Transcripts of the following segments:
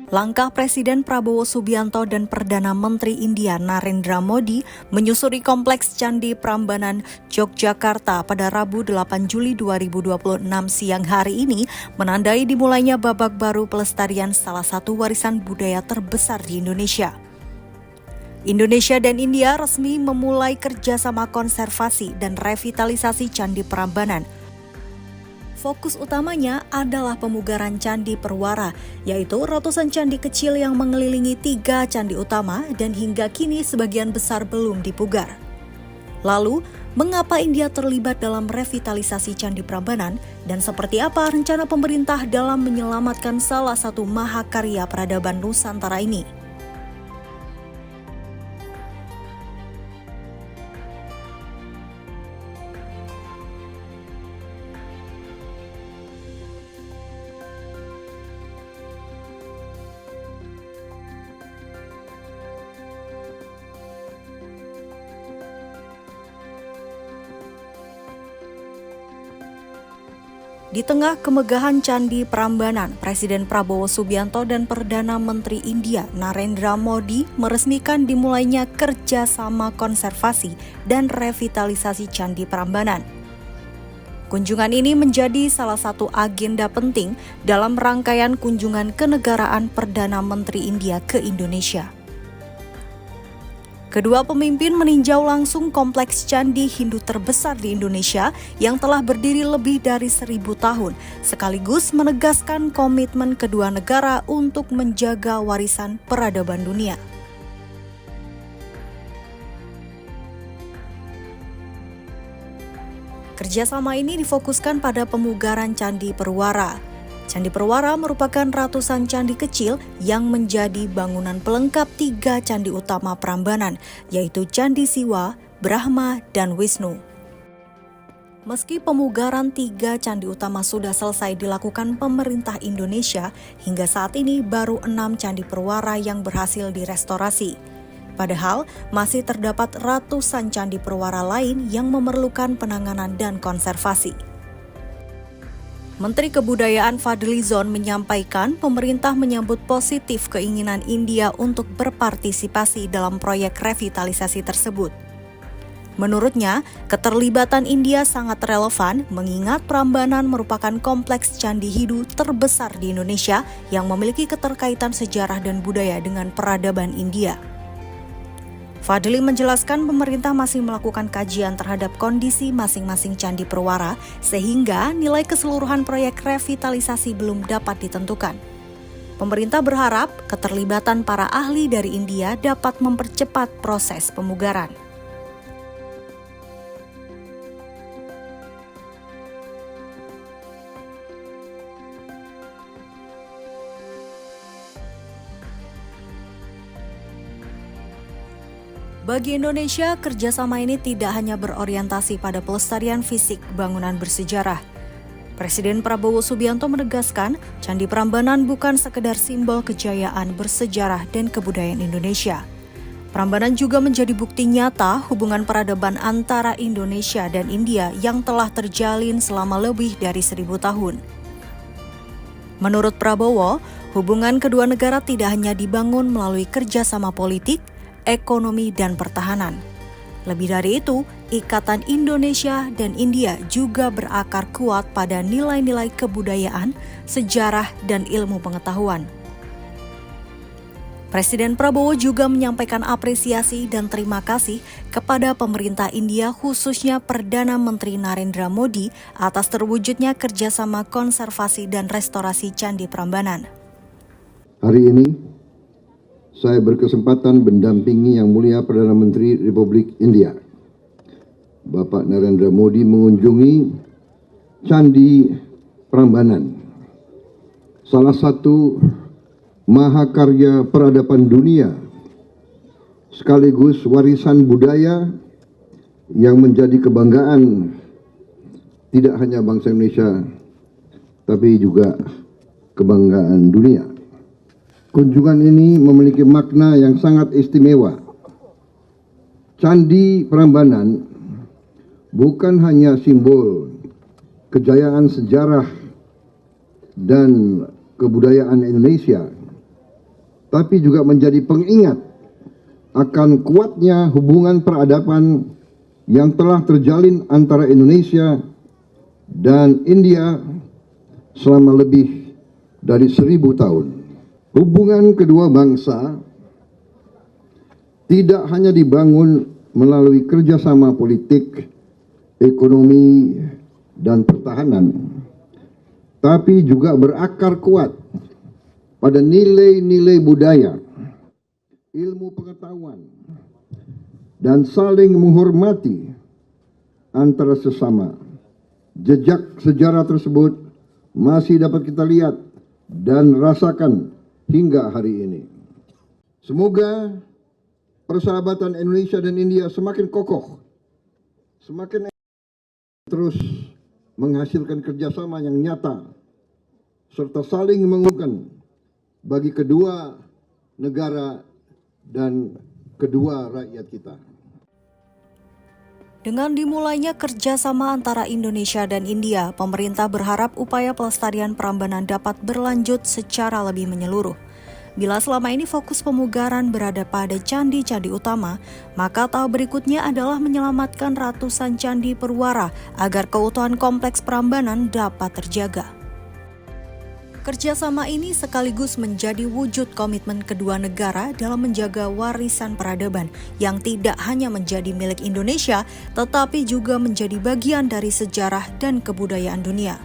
Langkah Presiden Prabowo Subianto dan Perdana Menteri India Narendra Modi menyusuri kompleks Candi Prambanan, Yogyakarta pada Rabu 8 Juli 2026 siang hari ini menandai dimulainya babak baru pelestarian salah satu warisan budaya terbesar di Indonesia. Indonesia dan India resmi memulai kerjasama konservasi dan revitalisasi Candi Prambanan. Fokus utamanya adalah pemugaran Candi Perwara, yaitu ratusan candi kecil yang mengelilingi 3 candi utama dan hingga kini sebagian besar belum dipugar. Lalu, mengapa India terlibat dalam revitalisasi Candi Prambanan dan seperti apa rencana pemerintah dalam menyelamatkan salah satu mahakarya peradaban Nusantara ini? Di tengah kemegahan Candi Prambanan, Presiden Prabowo Subianto dan Perdana Menteri India Narendra Modi meresmikan dimulainya kerjasama konservasi dan revitalisasi Candi Prambanan. Kunjungan ini menjadi salah satu agenda penting dalam rangkaian kunjungan kenegaraan Perdana Menteri India ke Indonesia. Kedua pemimpin meninjau langsung kompleks candi Hindu terbesar di Indonesia yang telah berdiri lebih dari 1000 tahun, sekaligus menegaskan komitmen kedua negara untuk menjaga warisan peradaban dunia. Kerjasama ini difokuskan pada pemugaran Candi Perwara. Candi Perwara merupakan ratusan candi kecil yang menjadi bangunan pelengkap 3 candi utama Prambanan, yaitu Candi Siwa, Brahma, dan Wisnu. Meski pemugaran 3 candi utama sudah selesai dilakukan pemerintah Indonesia, hingga saat ini baru 6 candi Perwara yang berhasil direstorasi. Padahal masih terdapat ratusan candi Perwara lain yang memerlukan penanganan dan konservasi. Menteri Kebudayaan Fadly Zon menyampaikan pemerintah menyambut positif keinginan India untuk berpartisipasi dalam proyek revitalisasi tersebut. Menurutnya, keterlibatan India sangat relevan mengingat Prambanan merupakan kompleks candi Hindu terbesar di Indonesia yang memiliki keterkaitan sejarah dan budaya dengan peradaban India. Fadly menjelaskan pemerintah masih melakukan kajian terhadap kondisi masing-masing Candi Perwara sehingga nilai keseluruhan proyek revitalisasi belum dapat ditentukan. Pemerintah berharap keterlibatan para ahli dari India dapat mempercepat proses pemugaran. Bagi Indonesia, kerjasama ini tidak hanya berorientasi pada pelestarian fisik bangunan bersejarah. Presiden Prabowo Subianto menegaskan, Candi Prambanan bukan sekedar simbol kejayaan bersejarah dan kebudayaan Indonesia. Prambanan juga menjadi bukti nyata hubungan peradaban antara Indonesia dan India yang telah terjalin selama lebih dari 1000 tahun. Menurut Prabowo, hubungan kedua negara tidak hanya dibangun melalui kerjasama politik, ekonomi, dan pertahanan. Lebih dari itu, ikatan Indonesia dan India juga berakar kuat pada nilai-nilai kebudayaan, sejarah, dan ilmu pengetahuan. Presiden Prabowo juga menyampaikan apresiasi dan terima kasih kepada pemerintah India khususnya Perdana Menteri Narendra Modi atas terwujudnya kerjasama konservasi dan restorasi Candi Prambanan. Hari ini, saya berkesempatan mendampingi Yang Mulia Perdana Menteri Republik India, Bapak Narendra Modi mengunjungi Candi Prambanan, salah satu mahakarya peradaban dunia, sekaligus warisan budaya yang menjadi kebanggaan tidak hanya bangsa Indonesia, tapi juga kebanggaan dunia. Kunjungan ini memiliki makna yang sangat istimewa. Candi Prambanan bukan hanya simbol kejayaan sejarah dan kebudayaan Indonesia, tapi juga menjadi pengingat akan kuatnya hubungan peradaban yang telah terjalin antara Indonesia dan India selama lebih dari 1000 tahun. Hubungan kedua bangsa tidak hanya dibangun melalui kerjasama politik, ekonomi, dan pertahanan, tapi juga berakar kuat pada nilai-nilai budaya, ilmu pengetahuan, dan saling menghormati antara sesama. Jejak sejarah tersebut masih dapat kita lihat dan rasakan hingga hari ini. Semoga persahabatan Indonesia dan India semakin kokoh, semakin terus menghasilkan kerjasama yang nyata, serta saling menguntungkan bagi kedua negara dan kedua rakyat kita. Dengan dimulainya kerjasama antara Indonesia dan India, pemerintah berharap upaya pelestarian Prambanan dapat berlanjut secara lebih menyeluruh. Bila selama ini fokus pemugaran berada pada candi-candi utama, maka tahap berikutnya adalah menyelamatkan ratusan candi perwara agar keutuhan kompleks Prambanan dapat terjaga. Kerjasama ini sekaligus menjadi wujud komitmen kedua negara dalam menjaga warisan peradaban yang tidak hanya menjadi milik Indonesia, tetapi juga menjadi bagian dari sejarah dan kebudayaan dunia.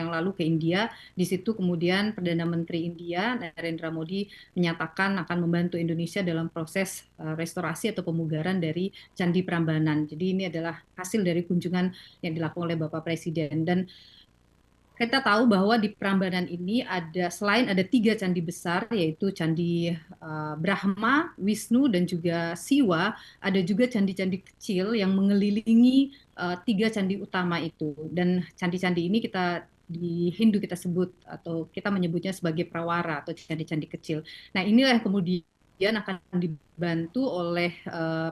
yang lalu ke India. Di situ kemudian Perdana Menteri India Narendra Modi menyatakan akan membantu Indonesia dalam proses restorasi atau pemugaran dari Candi Prambanan. Jadi ini adalah hasil dari kunjungan yang dilakukan oleh Bapak Presiden. Dan kita tahu bahwa di Prambanan ini selain ada 3 candi besar, yaitu Candi Brahma, Wisnu, dan juga Siwa, ada juga candi-candi kecil yang mengelilingi 3 candi utama itu. Dan candi-candi ini di Hindu kita sebut atau kita menyebutnya sebagai prawara atau candi-candi kecil. Nah, inilah yang kemudian akan dibantu oleh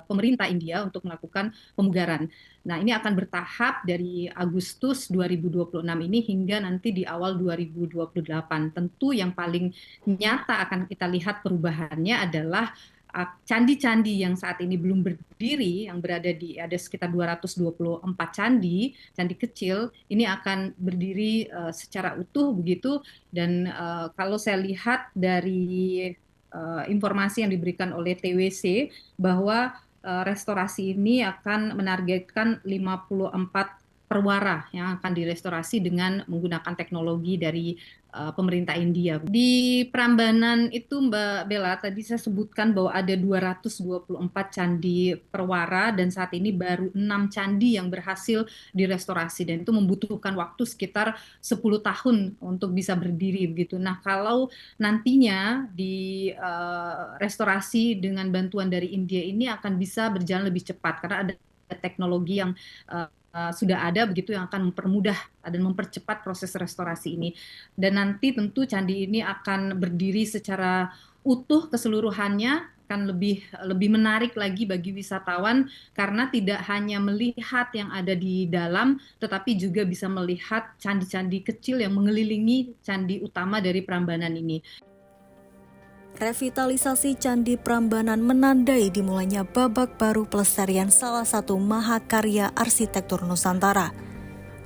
pemerintah India untuk melakukan pemugaran. Nah, ini akan bertahap dari Agustus 2026 ini hingga nanti di awal 2028. Tentu yang paling nyata akan kita lihat perubahannya adalah candi-candi yang saat ini belum berdiri, yang ada sekitar 224 candi kecil, ini akan berdiri secara utuh begitu. Dan kalau saya lihat dari informasi yang diberikan oleh TWC bahwa restorasi ini akan menargetkan 54 perwara yang akan direstorasi dengan menggunakan teknologi dari pemerintah India. Di Prambanan itu Mbak Bella, tadi saya sebutkan bahwa ada 224 candi perwara dan saat ini baru 6 candi yang berhasil direstorasi dan itu membutuhkan waktu sekitar 10 tahun untuk bisa berdiri begitu. Nah, kalau nantinya di restorasi dengan bantuan dari India ini akan bisa berjalan lebih cepat karena ada teknologi yang sudah ada begitu yang akan mempermudah dan mempercepat proses restorasi ini. Dan nanti tentu candi ini akan berdiri secara utuh keseluruhannya, akan lebih menarik lagi bagi wisatawan karena tidak hanya melihat yang ada di dalam, tetapi juga bisa melihat candi-candi kecil yang mengelilingi candi utama dari Prambanan ini. Revitalisasi Candi Prambanan menandai dimulainya babak baru pelestarian salah satu mahakarya arsitektur Nusantara.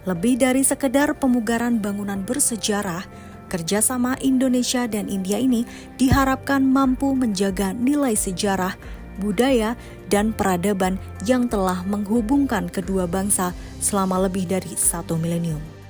Lebih dari sekedar pemugaran bangunan bersejarah, kerjasama Indonesia dan India ini diharapkan mampu menjaga nilai sejarah, budaya, dan peradaban yang telah menghubungkan kedua bangsa selama lebih dari 1 milenium.